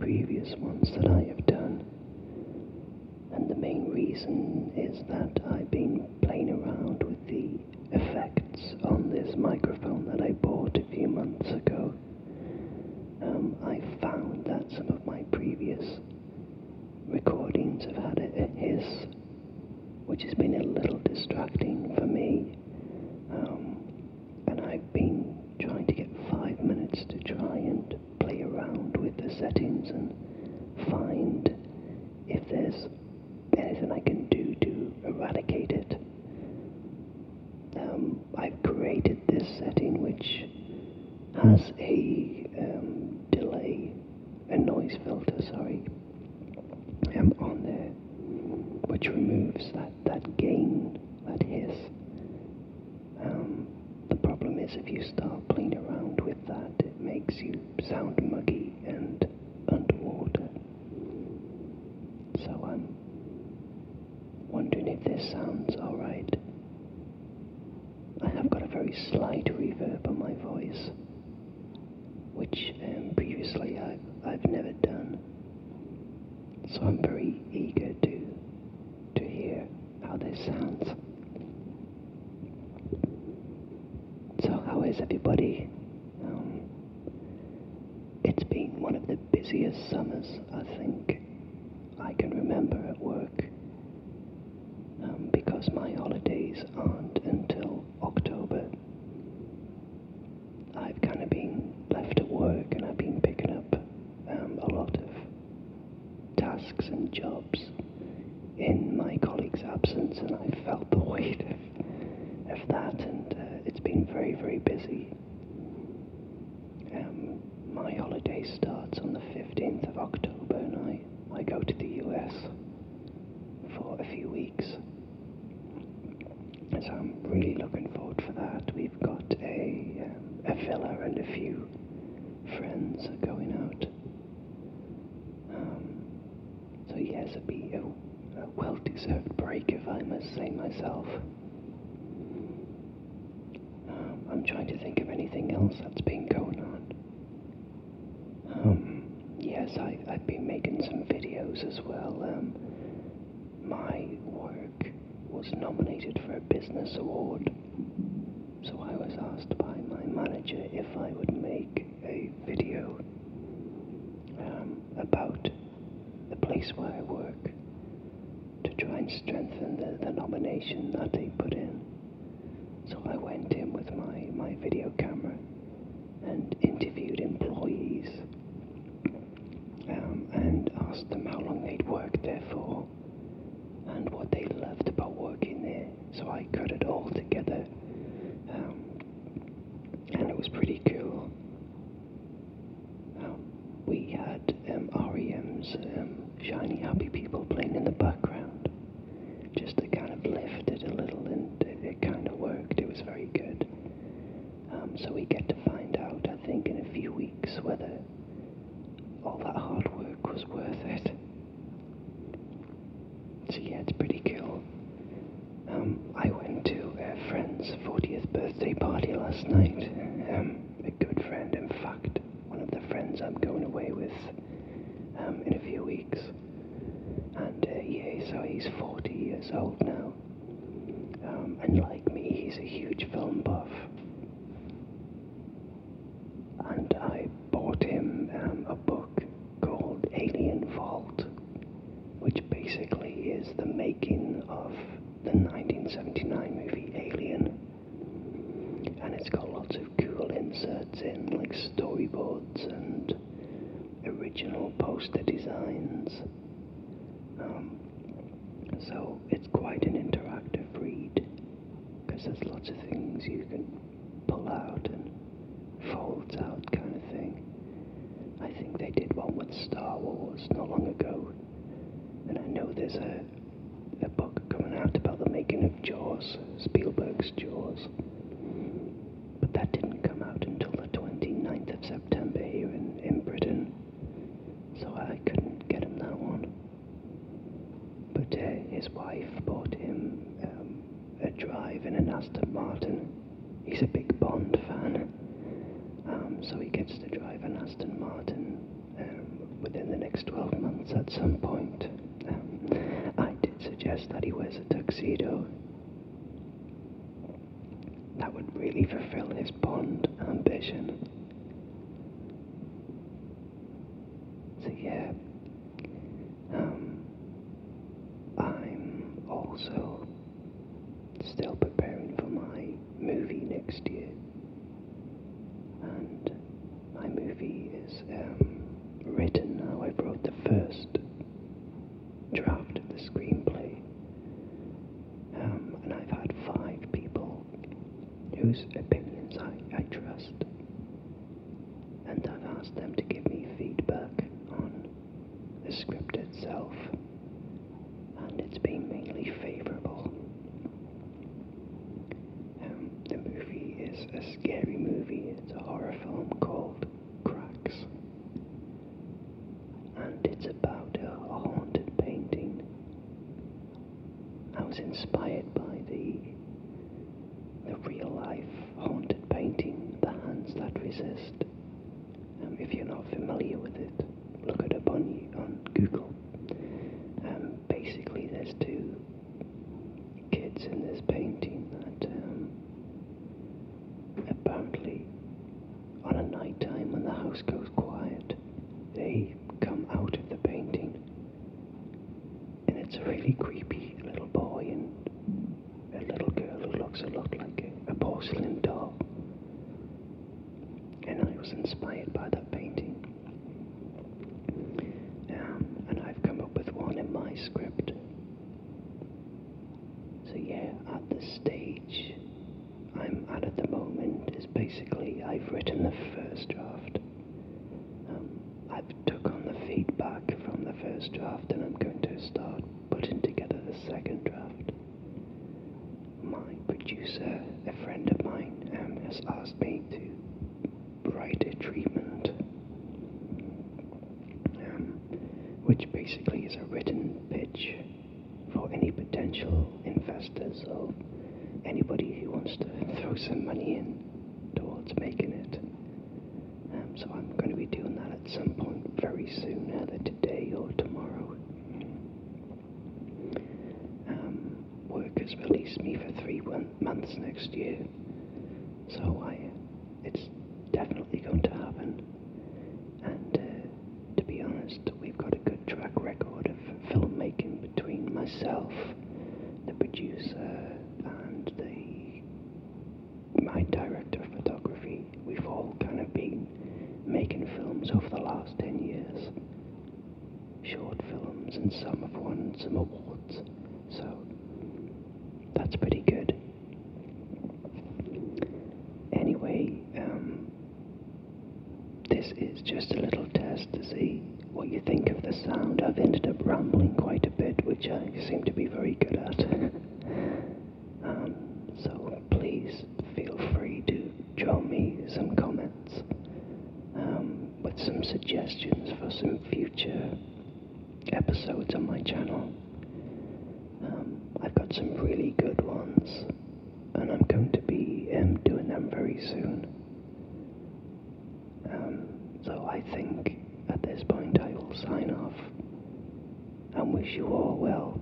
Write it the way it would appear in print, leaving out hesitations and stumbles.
previous ones that I have done. And the main reason is that I've been playing around with the effects on this microphone that I bought a few months ago. I found that some of my previous recordings have had a hiss, which has been a little distracting for me. And I've been trying to get 5 minutes to try and play around with the settings and find if there's anything I can do to eradicate it. I've created this setting which has a delay, a noise filter, on there, which removes that gain, that hiss. The problem is if you start playing around with that, it makes you sound muggy and underwater. So I'm wondering if this sounds alright. I have got a very slight reverb on my voice, which previously I've never done. So I'm very eager to hear how this sounds. So how is everybody? It's been one of the busiest summers I think I can remember at work, because my holidays aren't until October. I've kind of been left at work and I've been picking up a lot of tasks and jobs in my colleague's absence, and I felt the weight of that, and it's been very, very busy. My holiday starts on the 15th of October, and I go to the US for a few weeks. So I'm really looking forward for that. We've got a villa and a few friends are going out. So yes, it'd be a well-deserved break, if I must say myself. I'm trying to think of anything else that's been going on. Yes, I've been making some videos as well. My work was nominated for a business award, so I was asked by my manager if I would make a video about the place where I work to try and strengthen the nomination that they put in. So I went in with my video camera and interviewed employees and asked them how long they'd worked there for and what they loved about working there. So I cut it all together, and it was pretty cool. We had REM's Shiny Happy People playing in the background, just to kind of lift it a little, and it kind of worked. It was very good. So we get to find out, I think, in a few weeks whether all that hard work was worth it. So yeah, it's pretty cool. I went to a friend's 40th birthday party last night. A good friend, in fact, one of the friends I'm going away with in a few weeks. And yeah, so he's 40 years old now. And like me, he's a huge film buff. And I bought him a book called Alien Vault, which basically is the making of the 1979 movie Alien. And it's got lots of cool inserts in, like storyboards and original poster designs. So it's quite an interactive read, because there's lots of things you can pull out and folds out kind of thing. I think they did one with Star Wars not long ago, and I know there's a book coming out about the making of Jaws, Spielberg's Jaws, but that didn't come out until the 29th of September here in Britain, so I couldn't get him that one. But his wife bought him a drive in an Aston Martin. He's a big Bond fan, so he gets to drive an Aston Martin within the next 12 months at some point. I did suggest that he wears a tuxedo. That would really fulfill his Bond ambition. So yeah, I'm also still preparing for my movie next year, and my movie is written now. I wrote the first draft of the screenplay, and I've had 5 people whose opinions I trust, and I've asked them to give me feedback on the script itself, and it's been mainly favourable. The movie is a scary movie. It's a horror film called Cracks, and it's about a haunted painting. I was inspired by the real-life haunted painting, The Hands That Resist. If you're not familiar with it, look it up on Google. Basically, there's 2 kids in this painting that apparently on a night time when the house goes quiet, they come out of the painting, and it's a really creepy little boy and a little girl who looks a lot like a porcelain doll. And I was inspired by that painting, and I've come up with one in my script. So yeah, at the stage I'm at the moment is basically I've written the first draft. I've took on the feedback from the first draft, and I'm going to start putting together the second draft. My producer, a friend of mine, has asked me to write a treatment, which basically is a written pitch for any potential investors or anybody who wants to throw some money in towards making it. So I'm going to be doing that at some point very soon, either today or tomorrow. Work has released me for 3 months next year, so it's definitely going to happen. And to be honest, we've got a good track record of filmmaking between myself, the producer, and my director of photography. We've all kind of been making films over the last 10 years. Short films, and some have won some awards. So that's pretty good. Anyway, this is just a little test to see what you think of the sound. I've ended up rambling quite a bit, which I seem to be very good at. So please feel free to draw me some comments with some suggestions for some future episodes on my channel. I've got some really good ones, and I'm going to be doing them very soon. So I think at this point I will sign off and wish you all well.